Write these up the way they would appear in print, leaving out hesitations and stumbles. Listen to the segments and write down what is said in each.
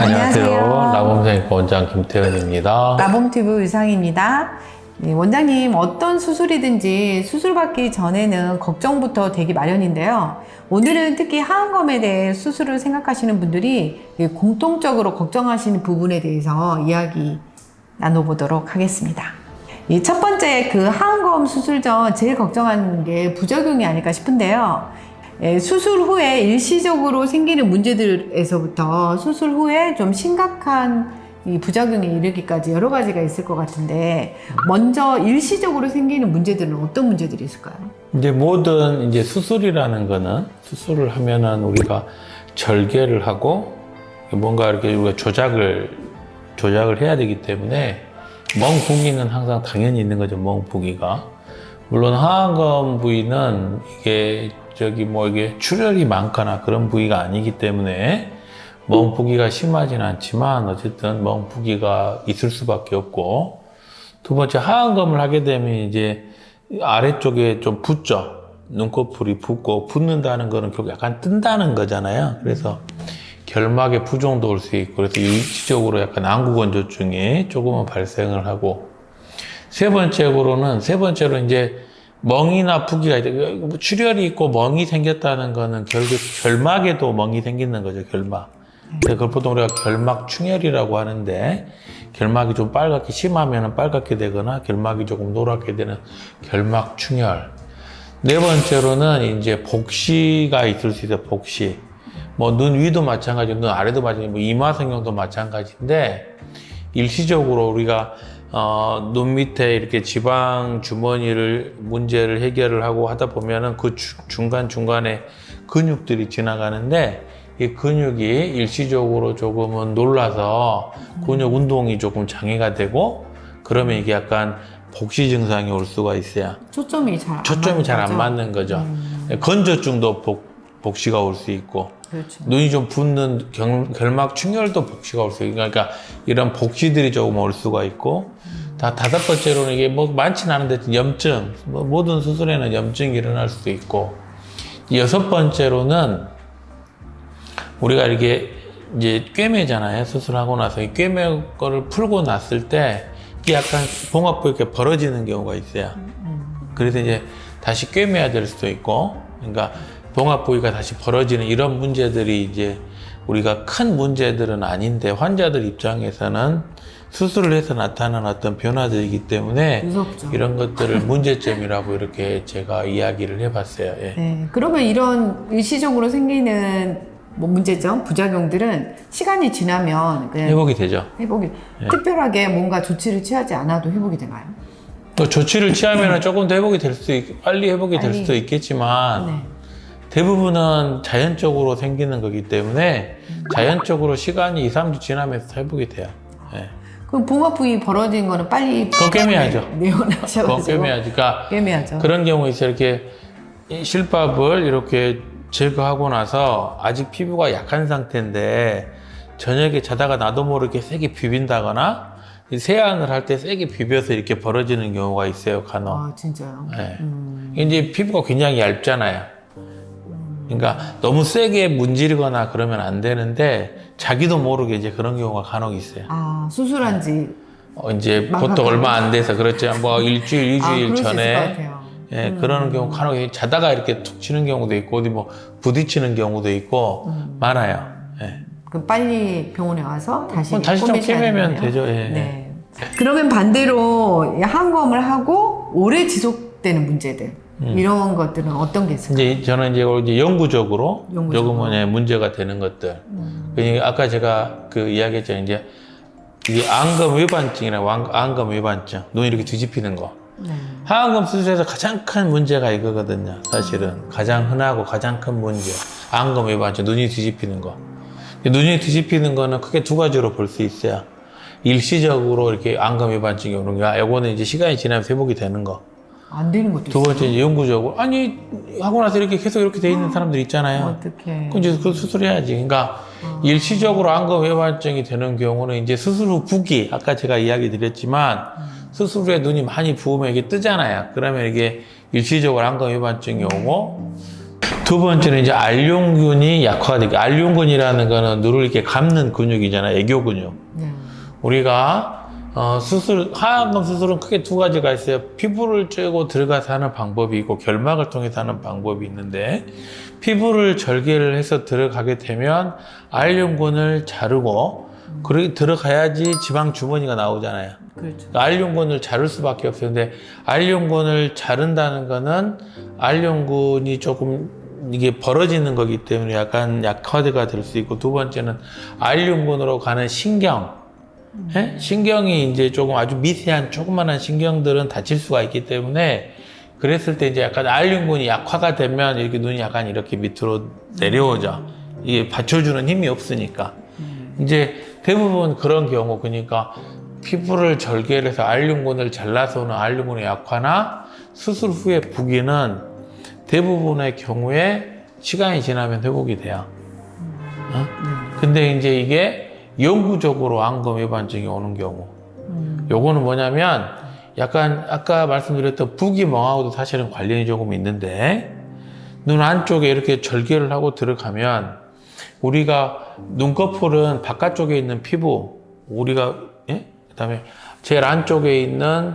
안녕하세요. 라봄생의과 원장 김태현입니다. 라봄튜브 유상입니다. 네, 원장님, 어떤 수술이든지 수술 받기 전에는 걱정부터 되기 마련인데요. 오늘은 특히 하안검에 대해 수술을 생각하시는 분들이 공통적으로 걱정하시는 부분에 대해서 이야기 나눠보도록 하겠습니다. 이 첫 번째 하안검 수술 전 제일 걱정하는 게 부작용이 아닐까 싶은데요. 수술 후에 일시적으로 생기는 문제들에서부터 수술 후에 좀 심각한 이 부작용에 이르기까지 여러 가지가 있을 것 같은데, 먼저 일시적으로 생기는 문제들은 어떤 문제들이 있을까요? 이제 모든 이제 수술이라는 거는 수술을 하면은 우리가 절개를 하고 뭔가 이렇게 우리가 조작을 해야 되기 때문에 멍부기는 항상 당연히 있는 거죠. 멍부기가. 물론 하안검 부위는 이게 이게 출혈이 많거나 그런 부위가 아니기 때문에 멍부기가 심하진 않지만 어쨌든 멍부기가 있을 수밖에 없고, 두 번째 하안검을 하게 되면 이제 아래쪽에 좀 붓죠. 눈꺼풀이 붓고, 붓는다는 거는 결국 약간 뜬다는 거잖아요. 그래서 결막에 부종도 올 수 있고, 그래서 일시적으로 약간 안구건조증이 조금은 발생을 하고, 세 번째로 이제 멍이나 부기가 있다. 출혈이 있고 멍이 생겼다는 거는 결국 결막에도 멍이 생기는 거죠, 결막. 그걸 보통 우리가 결막충혈이라고 하는데, 결막이 좀 빨갛게 심하면 빨갛게 되거나 결막이 조금 노랗게 되는 결막충혈. 네 번째로는 이제 복시가 있을 수 있어요, 복시. 뭐 눈 위도 마찬가지고 눈 아래도 마찬가지고 뭐 이마성형도 마찬가지인데, 일시적으로 우리가 눈 밑에 이렇게 지방 주머니를 문제를 해결을 하고 하다 보면은 그 중간중간에 근육들이 지나가는데, 이 근육이 일시적으로 조금은 놀라서 근육 운동이 조금 장애가 되고, 그러면 이게 약간 복시 증상이 올 수가 있어요. 초점이 잘 안 맞는 거죠. 건조증도 복시가 올 수 있고, 그렇죠. 눈이 좀 붓는 결막 충혈도 복시가 올 수 있고, 그러니까 이런 복시들이 조금 올 수가 있고, 다섯 번째로는 이게 뭐 많지는 않은데 염증, 모든 수술에는 염증이 일어날 수도 있고, 여섯 번째로는 우리가 이렇게 이제 꿰매잖아요. 수술하고 나서 이 꿰매 거를 풀고 났을 때 이게 약간 봉합부 이렇게 벌어지는 경우가 있어요. 그래서 이제 다시 꿰매야 될 수도 있고, 그러니까 봉합 부위가 다시 벌어지는 이런 문제들이 이제 우리가 큰 문제들은 아닌데, 환자들 입장에서는 수술을 해서 나타나는 어떤 변화들이기 때문에 무섭죠. 이런 것들을 문제점이라고 이렇게 제가 이야기를 해봤어요. 예. 네, 그러면 이런 일시적으로 생기는 문제점, 부작용들은 시간이 지나면 그냥 회복이 되죠. 특별하게 뭔가 조치를 취하지 않아도 회복이 되나요? 또 조치를 취하면 조금 더 회복이 될 수도 빨리 회복이 될 수도 있겠지만, 네. 대부분은 자연적으로 생기는 거기 때문에 자연적으로 시간이 2, 3주 지나면서 회복이 돼요. 예. 그럼 봉합 부위 벌어진 거는 빨리 그건 꿰매야죠. 내원하셔가지고 그건 꿰매야지. 그러니까 꿰매야죠. 그런 경우 있어요. 이렇게 실밥을 이렇게 제거하고 나서 아직 피부가 약한 상태인데 저녁에 자다가 나도 모르게 세게 비빈다거나 세안을 할 때 세게 비벼서 이렇게 벌어지는 경우가 있어요, 간혹. 아, 진짜요? 네. 이제 피부가 굉장히 얇잖아요. 그러니까 너무 세게 문지르거나 그러면 안 되는데, 자기도 모르게 이제 그런 경우가 간혹 있어요. 아, 수술한 지 이제 보통 얼마 안 돼서 그렇죠. 뭐 일주일, 이주일 그럴 수 있을 것 전에. 같아요. 예, 그러는 경우 간혹 자다가 이렇게 툭 치는 경우도 있고, 어디 뭐 부딪히는 경우도 있고, 많아요. 예. 그럼 빨리 병원에 와서 다시 좀 꿰매셔야 꿰매면 되네요. 되죠. 예. 네. 그러면 반대로 이 하안검을 하고 오래 지속되는 문제들, 이런 것들은 어떤 게 있을까요? 이제 저는 이제 영구적으로 영구적으로. 조금은 문제가 되는 것들. 그러니까 아까 제가 이야기했잖아요. 이제 이게 안검 위반증이라고, 안검 위반증, 눈이 이렇게 뒤집히는 거. 네. 하안검 수술에서 가장 큰 문제가 이거거든요. 사실은 가장 흔하고 가장 큰 문제, 안검 위반증, 눈이 뒤집히는 거. 눈이 뒤집히는 거는 크게 두 가지로 볼 수 있어요. 일시적으로 이렇게 안검 위반증이 오는 거, 요거는 이제 시간이 지나면 회복이 되는 거. 안 되는 것도 두 번째, 이제 영구적으로, 아니 하고 나서 이렇게 계속 이렇게 돼 있는 사람들 있잖아요. 어떡해. 그럼 이제 그 수술해야지. 그러니까 일시적으로 안검 위반증이 되는 경우는 이제 수술 후 부기, 아까 제가 이야기 드렸지만 수술 후에 눈이 많이 부으면 이게 뜨잖아요. 그러면 이게 일시적으로 안검 위반증이 오고, 두 번째는 이제 알륜근이 약화가 되고, 알륜근이라는 거는 누를 이렇게 감는 근육이잖아요. 애교 근육. 네. 우리가 하안검 수술은 크게 두 가지가 있어요. 피부를 쬐고 들어가서 하는 방법이 있고 결막을 통해서 하는 방법이 있는데, 피부를 절개를 해서 들어가게 되면 알륜근을 자르고 그렇게 들어가야지 지방 주머니가 나오잖아요. 그렇죠. 알륜근을 자를 수밖에 없어요. 근데 알륜근을 자른다는 거는 알륜근이 조금 이게 벌어지는 거기 때문에 약간 약화가 될 수 있고, 두 번째는 알륜근으로 가는 신경, 예? 신경이 이제 조금 아주 미세한 조그만한 신경들은 다칠 수가 있기 때문에, 그랬을 때 이제 약간 알륜근이 약화가 되면 이렇게 눈이 약간 이렇게 밑으로 내려오죠. 이게 받쳐주는 힘이 없으니까. 이제 대부분 그런 경우, 그러니까 피부를 절개를 해서 알륜근을 잘라서 오는 알륜근의 약화나 수술 후에 부기는 대부분의 경우에 시간이 지나면 회복이 돼요. 근데 이제 이게 영구적으로 안검 외반증이 오는 경우, 요거는 뭐냐면 약간 아까 말씀드렸던 부기멍하고도 사실은 관련이 조금 있는데, 눈 안쪽에 이렇게 절개를 하고 들어가면 우리가 눈꺼풀은 바깥쪽에 있는 피부, 우리가 그다음에 제일 안쪽에 있는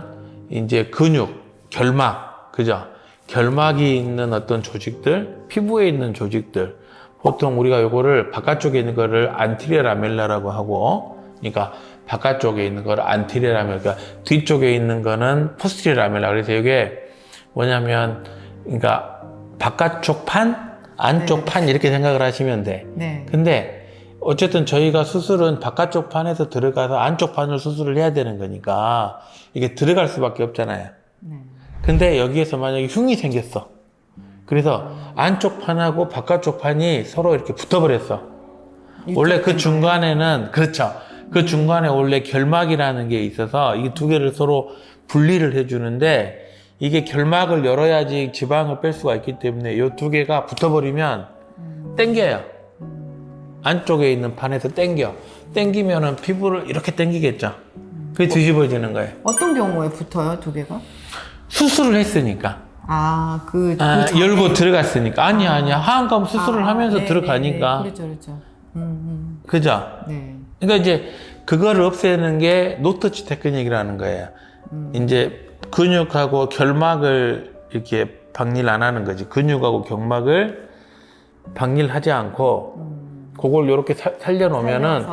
이제 근육, 결막, 그죠? 결막이 있는 어떤 조직들, 피부에 있는 조직들, 보통 우리가 요거를 바깥쪽에 있는 거를 안티리어 라멜라라고 하고, 그러니까 바깥쪽에 있는 거를 안티리어 라멜라, 그러니까 뒤쪽에 있는 거는 포스티리어 라멜라. 그래서 이게 뭐냐면, 그러니까 바깥쪽 판, 안쪽 판 이렇게 생각을 하시면 돼. 네. 근데 어쨌든 저희가 수술은 바깥쪽 판에서 들어가서 안쪽 판을 수술을 해야 되는 거니까 이게 들어갈 수밖에 없잖아요. 네. 근데 여기에서 만약에 흉이 생겼어. 그래서 안쪽 판하고 바깥쪽 판이 서로 이렇게 붙어버렸어. 원래 그 중간에는, 그렇죠. 그 중간에 원래 결막이라는 게 있어서 이 두 개를 서로 분리를 해주는데, 이게 결막을 열어야지 지방을 뺄 수가 있기 때문에 이 두 개가 붙어버리면 땡겨요. 안쪽에 있는 판에서 땡기면은 피부를 이렇게 땡기겠죠. 그게 뒤집어지는 거예요. 어떤 경우에 붙어요, 두 개가? 수술을 했으니까. 열고 들어갔으니까. 아니야. 하안검 수술을 하면서 들어가니까. 그렇죠. 그죠? 네. 그러니까 이제 그거를 없애는 게 노터치 테크닉이라는 거예요. 이제 근육하고 결막을 이렇게 박릴 안 하는 거지. 근육하고 결막을 박릴하지 않고 그걸 이렇게 살려놓으면은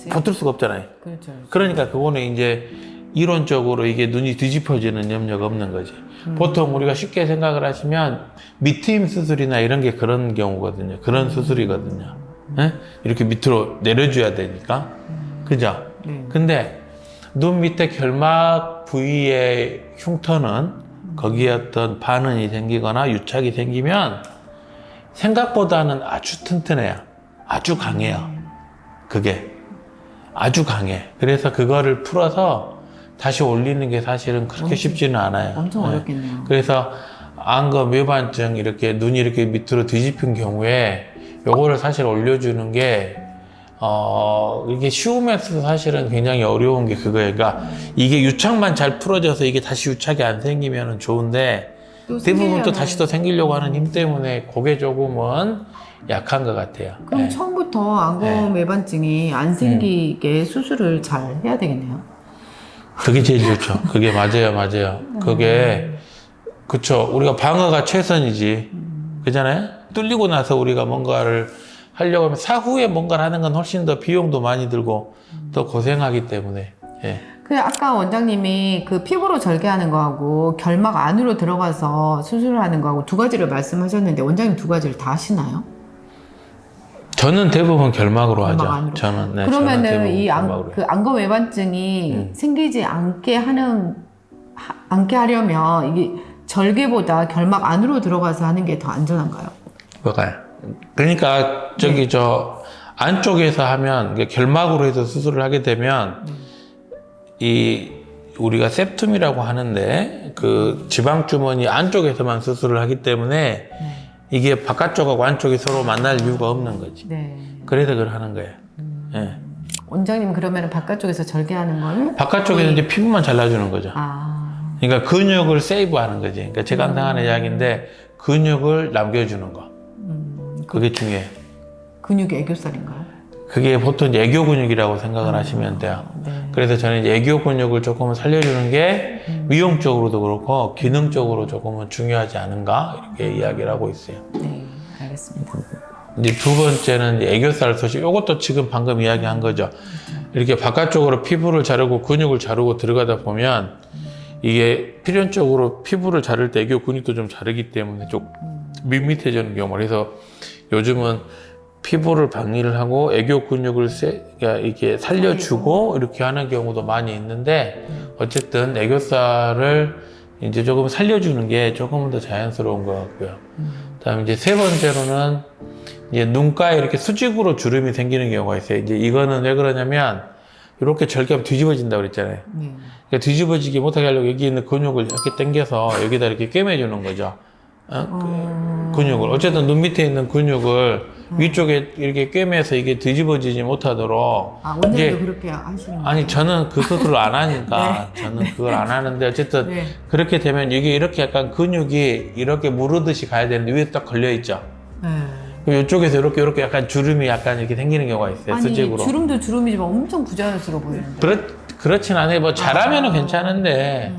붙을 수가 없잖아요. 그렇죠. 그러니까 그거는 이제 이론적으로 이게 눈이 뒤집어지는 염려가 없는 거지. 보통 우리가 쉽게 생각을 하시면 밑트임 수술이나 이런 게 그런 경우거든요. 그런 수술이거든요. 예? 이렇게 밑으로 내려줘야 되니까. 그죠? 근데 눈 밑에 결막 부위의 흉터는 거기에 어떤 반응이 생기거나 유착이 생기면 생각보다는 아주 튼튼해요. 아주 강해요. 그게 아주 강해. 그래서 그거를 풀어서 다시 올리는 게 사실은 그렇게 쉽지는 않아요. 엄청 어렵겠네요. 그래서 안검 외반증 이렇게 눈이 이렇게 밑으로 뒤집힌 경우에 요거를 사실 올려주는 게 이게 쉬우면서도 사실은 굉장히 어려운 게 그거예요. 그러니까 이게 유착만 잘 풀어져서 이게 다시 유착이 안 생기면 좋은데, 대부분 또 다시 또 생기려고 하는 힘 때문에 그게 조금은 약한 것 같아요. 그럼 네. 처음부터 안검 외반증이 안 생기게 수술을 잘 해야 되겠네요. 그게 제일 좋죠. 그게 맞아요. 그게, 그쵸. 우리가 방어가 최선이지. 그잖아요? 뚫리고 나서 우리가 뭔가를 하려고 하면 사후에 뭔가를 하는 건 훨씬 더 비용도 많이 들고 더 고생하기 때문에. 예. 그 아까 원장님이 그 피부로 절개하는 거하고 결막 안으로 들어가서 수술을 하는 거하고 두 가지를 말씀하셨는데, 원장님 두 가지를 다 하시나요? 저는 대부분 결막으로 하죠. 안으로. 저는. 네, 그러면은 이 결막으로 그 안검 외반증이 생기지 않게 하려면 이게 절개보다 결막 안으로 들어가서 하는 게 더 안전한가요? 뭐가요? 그러니까 저 안쪽에서 하면, 결막으로 해서 수술을 하게 되면 이 우리가 septum이라고 하는데 그 지방 주머니 안쪽에서만 수술을 하기 때문에 이게 바깥쪽하고 안쪽이 서로 만날 이유가 없는 거지. 네. 그래서 그걸 하는 거예요. 예. 원장님 그러면 바깥쪽에서 절개하는 걸? 바깥쪽에는 이제 피부만 잘라주는 거죠. 아. 그러니까 근육을 세이브하는 거지. 그러니까 제가 항상 하는 이야기인데, 근육을 남겨주는 거. 그게 중요해. 근육이 애교살인가요? 그게 보통 이제 애교 근육이라고 생각을 하시면 돼요. 네. 그래서 저는 이제 애교 근육을 조금 살려주는 게 미용적으로도 그렇고 기능적으로 조금은 중요하지 않은가 이렇게 이야기를 하고 있어요. 네, 알겠습니다. 이제 두 번째는 이제 애교살 소식. 이것도 지금 방금 이야기한 거죠. 이렇게 바깥쪽으로 피부를 자르고 근육을 자르고 들어가다 보면 이게 필연적으로 피부를 자를 때 애교 근육도 좀 자르기 때문에 좀 밋밋해지는 경우. 그래서 요즘은 피부를 박리를 하고 애교 근육을 그러니까 이렇게 살려주고 이렇게 하는 경우도 많이 있는데 어쨌든 애교살을 이제 조금 살려주는 게 조금은 더 자연스러운 것 같고요. 그다음에 이제 세 번째로는 이제 눈가에 이렇게 수직으로 주름이 생기는 경우가 있어요. 이제 이거는 왜 그러냐면 이렇게 절개하면 뒤집어진다고 그랬잖아요. 네. 그러니까 뒤집어지게 못하게 하려고 여기 있는 근육을 이렇게 당겨서 여기다 이렇게 꿰매주는 거죠. 근육을. 어쨌든 눈 밑에 있는 근육을 위쪽에 이렇게 꿰매서 이게 뒤집어지지 못하도록. 아, 원장님도 이제 그렇게 하시는 거예요? 아니, 저는 그 수술을 안 하니까. 저는 그걸 안 하는데, 어쨌든 네. 그렇게 되면 이게 이렇게 약간 근육이 이렇게 무르듯이 가야 되는데 위에 딱 걸려있죠. 네. 그럼 이쪽에서 이렇게 약간 주름이 약간 이렇게 생기는 경우가 있어요. 아니, 수직으로. 주름도 주름이지만 엄청 부자연스러워 보이는데. 그렇진 않아요. 뭐 잘하면은 괜찮은데,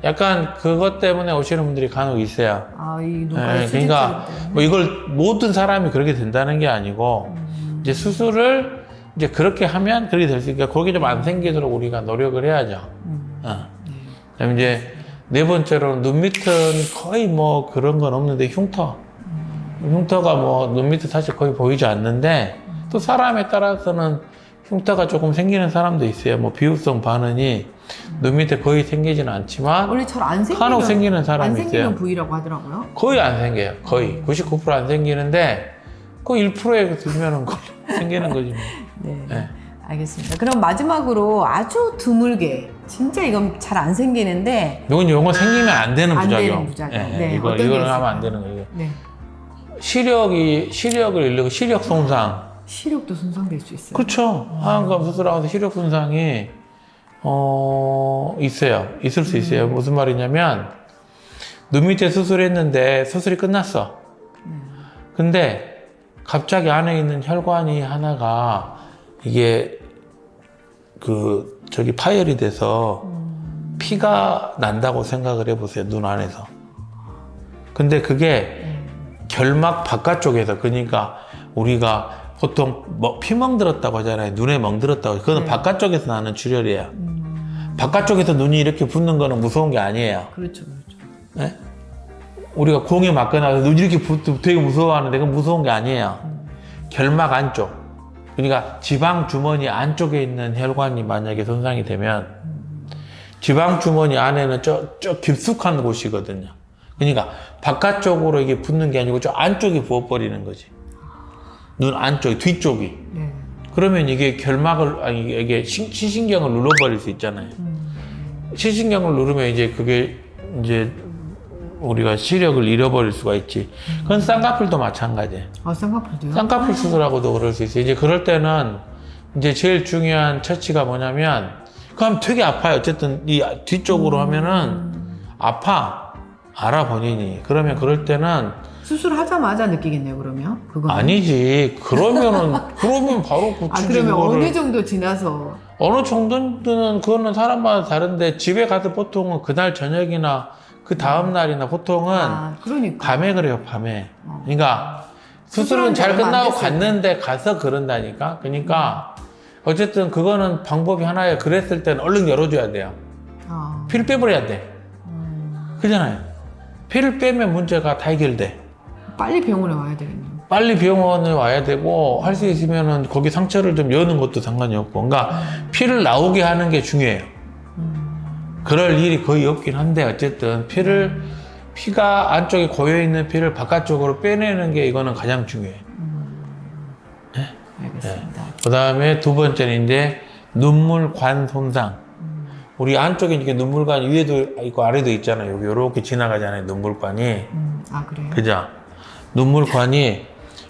약간 그것 때문에 오시는 분들이 간혹 있어요. 아, 이 눈가에 그러니까 수직주름 뭐 이걸 모든 사람이 그렇게 된다는 게 아니고 이제 수술을 이제 그렇게 하면 그렇게 될 수 있으니까 그게 좀 안 생기도록 우리가 노력을 해야죠. 그다음에 이제 네 번째로는 눈 밑은 거의 뭐 그런 건 없는데 흉터가 뭐 눈 밑에 사실 거의 보이지 않는데 또 사람에 따라서는 흉터가 조금 생기는 사람도 있어요. 뭐 비후성 반응이 눈 밑에 거의 생기지는 않지만 원래 잘 안 생기는 간혹 생기는 사람이 안 생기는 있어요. 부위라고 하더라고요. 거의 안 생겨요. 거의 99% 안 생기는데 그 1%에 들면은 생기는 거지. 네. 네. 알겠습니다. 그럼 마지막으로 아주 드물게 진짜 이건 잘 안 생기는데 요건 생기면 안 되는 안 부작용. 되는 부작용. 네, 네, 이거는 어떤 게 하면 있을까요? 안 되는 거예요. 네. 시력을 잃고 시력 손상. 시력도 손상될 수 있어요. 그렇죠. 하안검 수술하면서 시력 손상이 있어요. 있을 수 있어요. 무슨 말이냐면 눈 밑에 수술했는데 수술이 끝났어. 근데 갑자기 안에 있는 혈관이 하나가 이게 파열이 돼서 피가 난다고 생각을 해보세요. 눈 안에서. 근데 그게 결막 바깥쪽에서, 그러니까 우리가 보통 피 멍들었다고 하잖아요. 눈에 멍들었다고. 그거는 바깥쪽에서 나는 출혈이에요. 바깥쪽에서 눈이 이렇게 붓는 거는 무서운 게 아니에요. 그렇죠, 그렇죠. 네? 우리가 공에 맞거나 눈이 이렇게 붓고 되게 무서워하는데 그건 무서운 게 아니에요. 결막 안쪽. 그러니까 지방 주머니 안쪽에 있는 혈관이 만약에 손상이 되면 지방 주머니 안에는 저 깊숙한 곳이거든요. 그러니까 바깥쪽으로 이게 붓는 게 아니고 저 안쪽이 부어버리는 거지. 눈 안쪽, 뒤쪽이. 네. 그러면 이게 이게 시신경을 눌러버릴 수 있잖아요. 시신경을 누르면 이제 그게 이제 우리가 시력을 잃어버릴 수가 있지. 그건 쌍꺼풀도 마찬가지예요. 아, 쌍꺼풀도요? 쌍꺼풀 수술하고도 그럴 수 있어요. 이제 그럴 때는 이제 제일 중요한 처치가 뭐냐면, 그럼 되게 아파요. 어쨌든 이 뒤쪽으로 하면은 아파. 알아, 본인이. 그러면 그럴 때는 수술하자마자 느끼겠네요, 그러면? 그거 아니지. 그러면 바로 아, 고치지. 그러면 그거를. 어느 정도 지나서 어느 정도는 그거는 사람마다 다른데, 집에 가서 보통은 그날 저녁이나 그 다음 날이나 보통은 그러니까. 밤에 그래요, 밤에. 그러니까 수술은 잘 끝나고 갔는데 가서 그런다니까. 그러니까 어쨌든 그거는 방법이 하나예요. 그랬을 때는 얼른 열어줘야 돼요. 피를 빼버려야 돼. 그잖아요. 피를 빼면 문제가 다 해결돼. 빨리 병원에 와야 되겠네요. 빨리 병원에 와야 되고, 할 수 있으면은 거기 상처를 좀 여는 것도 상관이 없고, 그러니까 피를 나오게 하는 게 중요해요. 그럴 일이 거의 없긴 한데, 어쨌든 피가 안쪽에 고여있는 피를 바깥쪽으로 빼내는 게 이거는 가장 중요해요. 네? 알겠습니다. 그 다음에 두 번째는 이제 눈물관 손상. 우리 안쪽에 이렇게 눈물관이 위에도 있고 아래도 있잖아요. 여기 이렇게 지나가잖아요. 눈물관이. 아, 그래요? 그죠? 눈물관이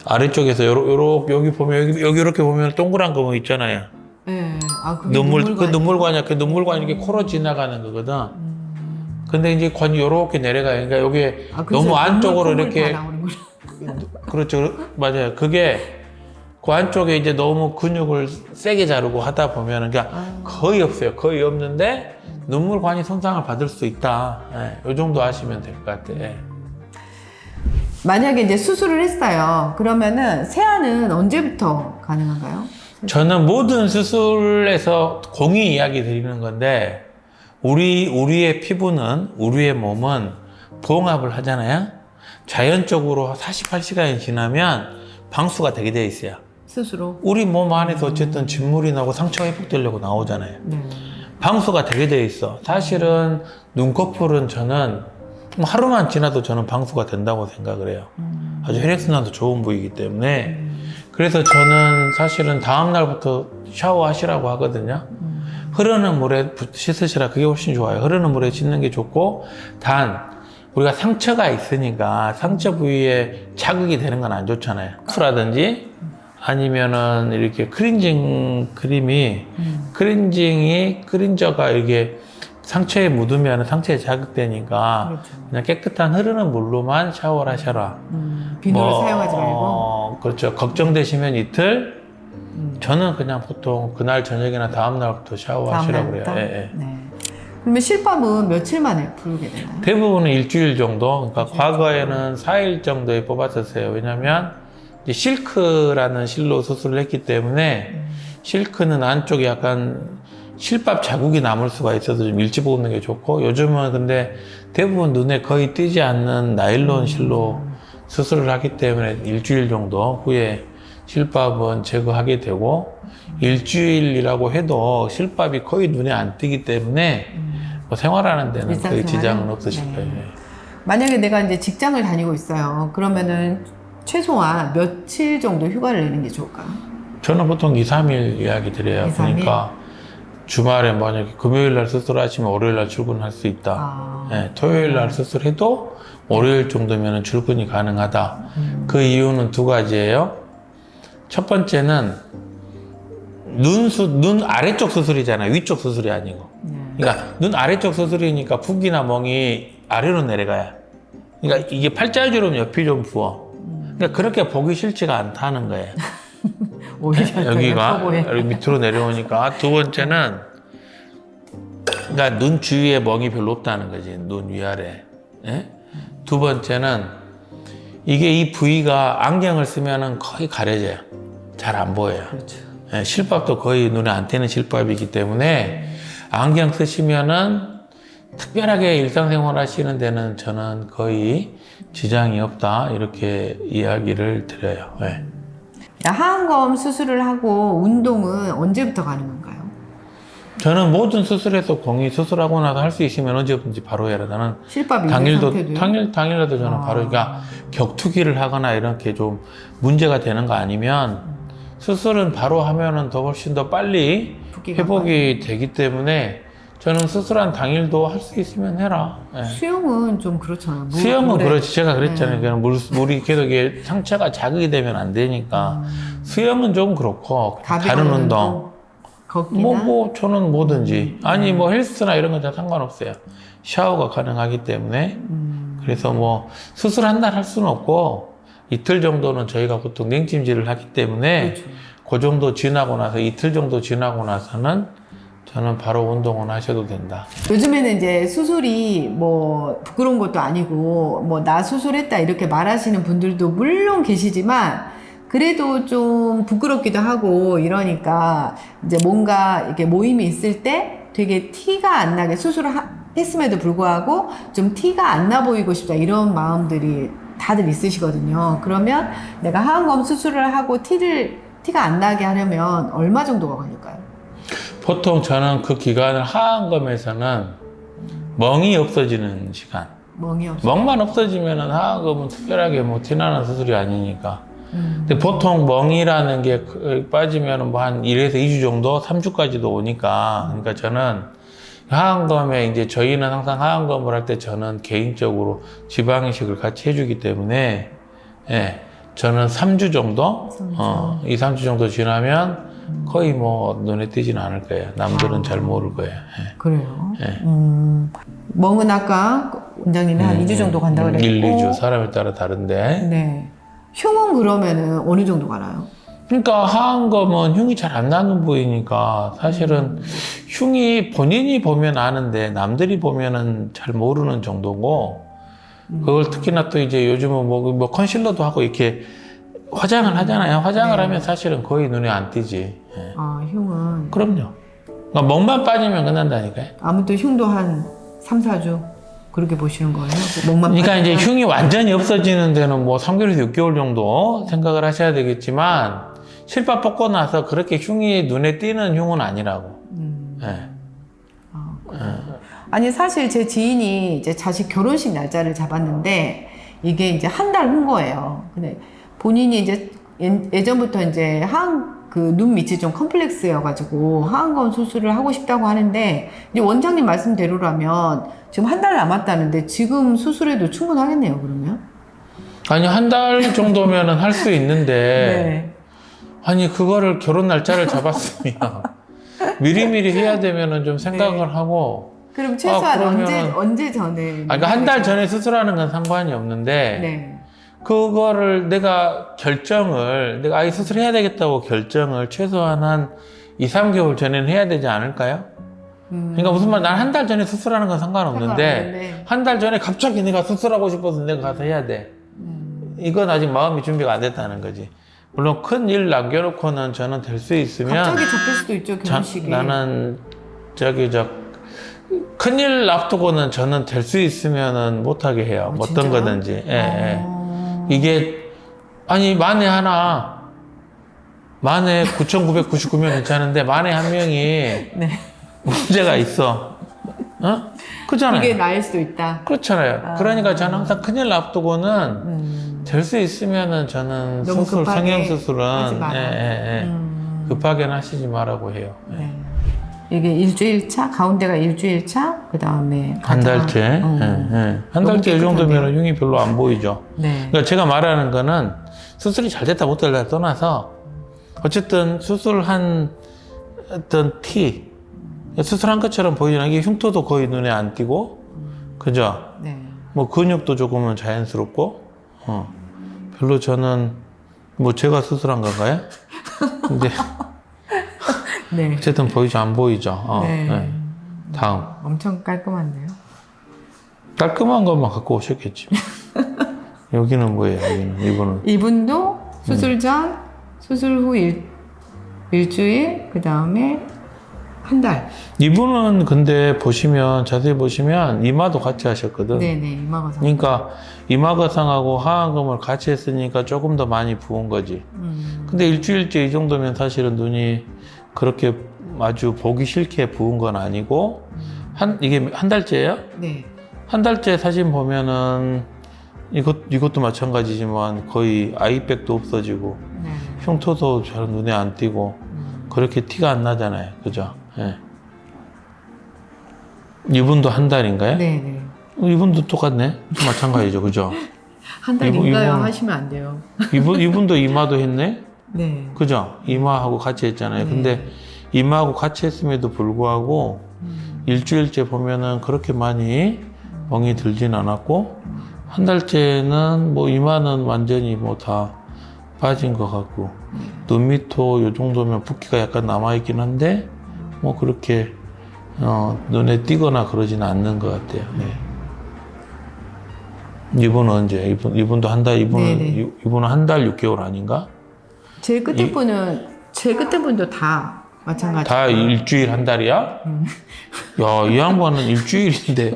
아래쪽에서 여기 보면 여기 이렇게 보면 동그란 거 뭐 있잖아요. 네. 아, 그게 눈물관이야. 그 눈물관이 이렇게 코로 지나가는 거거든. 근데 이제 관이 이렇게 내려가요. 그러니까 여기 너무 안쪽으로 이렇게 그렇죠. 맞아요. 그게 그 안쪽에 이제 너무 근육을 세게 자르고 하다 보면 그러니까 거의 없어요. 거의 없는데 눈물관이 손상을 받을 수 있다. 이 정도 아시면 될 것 같아요. 예. 만약에 이제 수술을 했어요. 그러면은 세안은 언제부터 가능한가요? 저는 모든 수술에서 공의 이야기 드리는 건데 우리의 피부는 우리의 몸은 봉합을 하잖아요. 자연적으로 48시간이 지나면 방수가 되게 돼 있어요. 스스로? 우리 몸 안에서 어쨌든 진물이 나고 상처가 회복되려고 나오잖아요. 네. 방수가 되게 돼 있어. 사실은 눈꺼풀은 저는 하루만 지나도 저는 방수가 된다고 생각을 해요. 아주 혈액순환도 좋은 부위이기 때문에. 그래서 저는 사실은 다음 날부터 샤워하시라고 하거든요. 흐르는 물에 씻으시라. 그게 훨씬 좋아요. 흐르는 물에 씻는 게 좋고, 단 우리가 상처가 있으니까 상처 부위에 자극이 되는 건 안 좋잖아요. 수라든지 아니면은 이렇게 클렌징 크림이 클렌저가 이게 상처에 묻으면 상처에 자극되니까 그렇죠. 그냥 깨끗한 흐르는 물로만 샤워를 하셔라. 비누를 사용하지 말고. 그렇죠. 걱정되시면 이틀. 저는 그냥 보통 그날 저녁이나 다음 날부터 샤워하시라고 그래요. 예, 예. 네. 그러면 실밥은 며칠 만에 부르게 되나요? 대부분은 일주일 정도. 그러니까 과거에는 4일 정도에 뽑았었어요. 왜냐면 이제 실크라는 실로 수술을 했기 때문에 실크는 안쪽에 약간 실밥 자국이 남을 수가 있어서 좀 일찍 뽑는 게 좋고, 요즘은 근데 대부분 눈에 거의 띄지 않는 나일론 실로 수술을 하기 때문에 일주일 정도 후에 실밥은 제거하게 되고, 일주일이라고 해도 실밥이 거의 눈에 안 띄기 때문에 뭐 생활하는 데는 거의 지장은 없으실 거예요. 네. 만약에 내가 이제 직장을 다니고 있어요. 그러면은 최소한 며칠 정도 휴가를 내는 게 좋을까요? 저는 보통 2, 3일 이야기 드려요. 2, 3일? 그러니까 주말에 만약에 금요일 날 수술하시면 월요일 날 출근할 수 있다. 네, 토요일 날 수술해도 월요일 정도면 출근이 가능하다. 그 이유는 두 가지예요. 첫 번째는 눈 아래쪽 수술이잖아요. 위쪽 수술이 아니고. 그러니까 눈 아래쪽 수술이니까 붓기나 멍이 아래로 내려가요. 그러니까 이게 팔자주름 옆이 좀 부어. 그러니까 그렇게 보기 싫지가 않다는 거예요. 오히려 여기가 여기 밑으로 내려오니까. 두 번째는 그러니까 눈 주위에 멍이 별로 없다는 거지. 눈 위아래. 예? 두 번째는 이게 이 부위가 안경을 쓰면은 거의 가려져요. 잘 안 보여요. 그렇죠. 예, 실밥도 거의 눈에 안 띄는 실밥이기 때문에 안경 쓰시면은 특별하게 일상생활 하시는 데는 저는 거의 지장이 없다, 이렇게 이야기를 드려요. 네. 하안검 수술을 하고 운동은 언제부터 가능한가요? 저는 모든 수술에서 공이 수술하고 나서 할 수 있으면 언제든지 바로 해라. 나는 실밥 당일라도 저는 바로, 그러니까 격투기를 하거나 이렇게 좀 문제가 되는 거 아니면 수술은 바로 하면은 더 훨씬 더 빨리 회복이 되기 때문에 저는 수술한 당일도 할 수 있으면 해라. 네. 수영은 좀 그렇잖아요. 수영은 그렇지. 제가 그랬잖아요. 그냥 물이 계속 이게 상처가 자극이 되면 안 되니까. 수영은 좀 그렇고, 다른 운동. 걷기나? 저는 뭐든지. 아니, 뭐 헬스나 이런 건 다 상관없어요. 샤워가 가능하기 때문에. 그래서 뭐 수술 한 날 할 수는 없고, 이틀 정도는 저희가 보통 냉찜질을 하기 때문에, 그렇죠. 그 정도 지나고 나서, 이틀 정도 지나고 나서는 저는 바로 운동은 하셔도 된다. 요즘에는 이제 수술이 뭐 부끄러운 것도 아니고 뭐 나 수술했다 이렇게 말하시는 분들도 물론 계시지만 그래도 좀 부끄럽기도 하고 이러니까 이제 뭔가 이렇게 모임이 있을 때 되게 티가 안 나게 수술을 했음에도 불구하고 좀 티가 안 나 보이고 싶다 이런 마음들이 다들 있으시거든요. 그러면 내가 하안검 수술을 하고 티가 안 나게 하려면 얼마 정도가 걸릴까요? 보통 저는 그 기간을 하안검에서는 멍이 없어지는 시간. 멍만 없어지면은 하안검은 특별하게 뭐 티나는 수술이 아니니까. 근데 보통 멍이라는 게 빠지면은 뭐 한 1에서 2주 정도, 3주까지도 오니까. 그러니까 저는 하안검에 이제 저희는 항상 하안검을 할 때 저는 개인적으로 지방이식을 같이 해주기 때문에, 예, 저는 3주 정도, 2, 3주 정도 지나면 거의 뭐 눈에 띄지는 않을 거예요. 남들은 잘 모를 거예요. 예. 그래요? 예. 멍은 아까 원장님이 한 2주 정도 간다고 그랬고 1, 2주 사람에 따라 다른데. 네. 흉은 그러면은 어느 정도 가나요? 그러니까 하안검은 흉이 잘 안 나는 부위니까 사실은 흉이 본인이 보면 아는데 남들이 보면은 잘 모르는 정도고 그걸 특히나 또 이제 요즘은 뭐 컨실러도 하고 이렇게 화장을 하잖아요. 화장을 네. 하면 사실은 거의 눈에 안 띄지. 예. 아, 흉은. 그럼요. 그러니까 먹만 빠지면 끝난다니까요. 아무튼 흉도 한 3, 4주 그렇게 보시는 거예요? 목만 그러니까 이제 빠지면? 흉이 완전히 없어지는 데는 뭐 3개월에서 6개월 정도 생각을 하셔야 되겠지만 실밥 뽑고 나서 그렇게 흉이 눈에 띄는 흉은 아니라고. 예. 아니 사실 제 지인이 이제 자식 결혼식 날짜를 잡았는데 이게 이제 한 달 후 거예요. 근데 본인이 이제 예전부터 이제 그 눈 밑이 좀 컴플렉스여가지고 하안검 수술을 하고 싶다고 하는데 이제 원장님 말씀대로라면 지금 한 달 남았다는데 지금 수술해도 충분하겠네요. 그러면? 아니 한 달 정도면은 할 수 있는데 네. 아니 그거를 결혼 날짜를 잡았으면 미리미리 해야 되면은 좀 생각을 하고 그럼 최소한 그러면은- 언제 전에? 그러니까 한 달 전에 수술하는 건 상관이 없는데 네. 그거를 내가 이 수술해야 되겠다고 결정을 최소한 한 2, 3개월 전에는 해야 되지 않을까요? 그러니까 무슨 말, 난 한 달 전에 수술하는 건 상관없는데 상관없는데. 한 달 전에 갑자기 내가 수술하고 싶어서 내가 가서 해야 돼. 이건 아직 마음이 준비가 안 됐다는 거지. 물론 큰 일 남겨놓고는 저는 될 수 있으면 갑자기 접힐 수도 있죠, 결혼식이. 나는 큰일 앞두고는 저는 될 수 있으면은 못하게 해요. 어떤 진짜요? 거든지. 예, 예. 이게, 아니, 만에 9,999명 괜찮은데, 만에 한 명이 네. 문제가 있어. 어? 그렇잖아요. 그게 나일 수도 있다. 그렇잖아요. 그러니까 저는 항상 큰일 앞두고는 될 수 있으면은 저는 너무 수술, 급하게 하지 성형수술은, 마라. 급하게는 하시지 말라고 해요. 네. 이게 일주일 차, 가운데가 일주일 차, 그 다음에 한 달째. 예, 예. 한 달째 이 정도면 흉이 별로 안 보이죠. 네. 그러니까 제가 말하는 거는 수술이 잘 됐다 못 됐다 떠나서 어쨌든 수술한 어떤 티, 수술한 것처럼 보이지는 이게 흉터도 거의 눈에 안 띄고, 그죠? 네. 뭐 근육도 조금은 자연스럽고, 별로 저는 뭐 제가 수술한 건가요? 근데 네. 어쨌든 보이죠, 안 보이죠? 네. 네. 다음. 엄청 깔끔한데요. 깔끔한 것만 갖고 오셨겠지. 여기는 뭐예요? 여기는 이분은 이분도 수술 전, 수술 후 일주일, 그 다음에 한 달. 이분은 근데 보시면 자세히 보시면 이마도 같이 하셨거든. 네네, 이마거상. 그러니까 이마거상하고 하안검을 같이 했으니까 조금 더 많이 부은 거지. 근데 일주일째 이 정도면 사실은 눈이 그렇게 아주 보기 싫게 부은 건 아니고 이게 한 달째예요? 네. 한 달째 사진 보면은 이것도 마찬가지지만 거의 아이백도 없어지고 네. 흉터도 잘 눈에 안 띄고 그렇게 티가 안 나잖아요. 그죠? 예. 이분도 한 달인가요? 네네. 이분도 똑같네. 마찬가지죠. 그죠? 한 달인가요? 이분- 하시면 안 돼요. 이분도 이마도 했네? 네. 그죠? 이마하고 같이 했잖아요. 근데 이마하고 같이 했음에도 불구하고 일주일째 보면은 그렇게 많이 멍이 들진 않았고 한 달째는 뭐 이마는 완전히 뭐 다 빠진 것 같고 눈 밑도 요 정도면 붓기가 약간 남아있긴 한데 뭐 그렇게 눈에 띄거나 그러지는 않는 것 같아요. 네. 이분은 언제? 이분도 한 달, 네네. 이분은 한 달 6개월 아닌가? 제일 끝에 분도 다 마찬가지. 다 일주일 한 달이야? 야, 이 양반은 일주일인데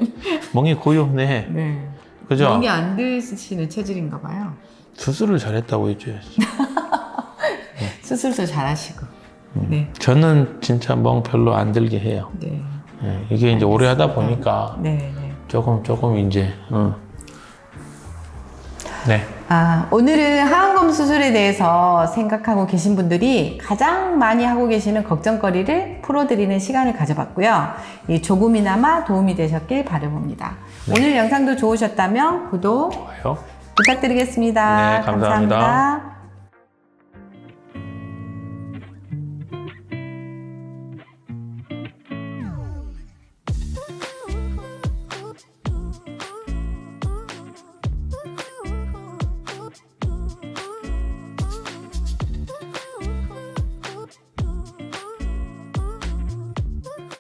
멍이 거의 없네. 네. 그죠? 멍이 안 드시는 체질인가 봐요. 수술을 잘했다고 해줘야지. 수술도 잘하시고. 네. 저는 진짜 멍 별로 안 들게 해요. 네. 예, 이게 이제 오래 하다 보니까 네. 네. 조금 이제, 네. 오늘은 하안검 수술에 대해서 생각하고 계신 분들이 가장 많이 하고 계시는 걱정거리를 풀어드리는 시간을 가져봤고요. 조금이나마 도움이 되셨길 바라봅니다. 오늘 영상도 좋으셨다면 구독 좋아요. 부탁드리겠습니다. 네, 감사합니다. 감사합니다.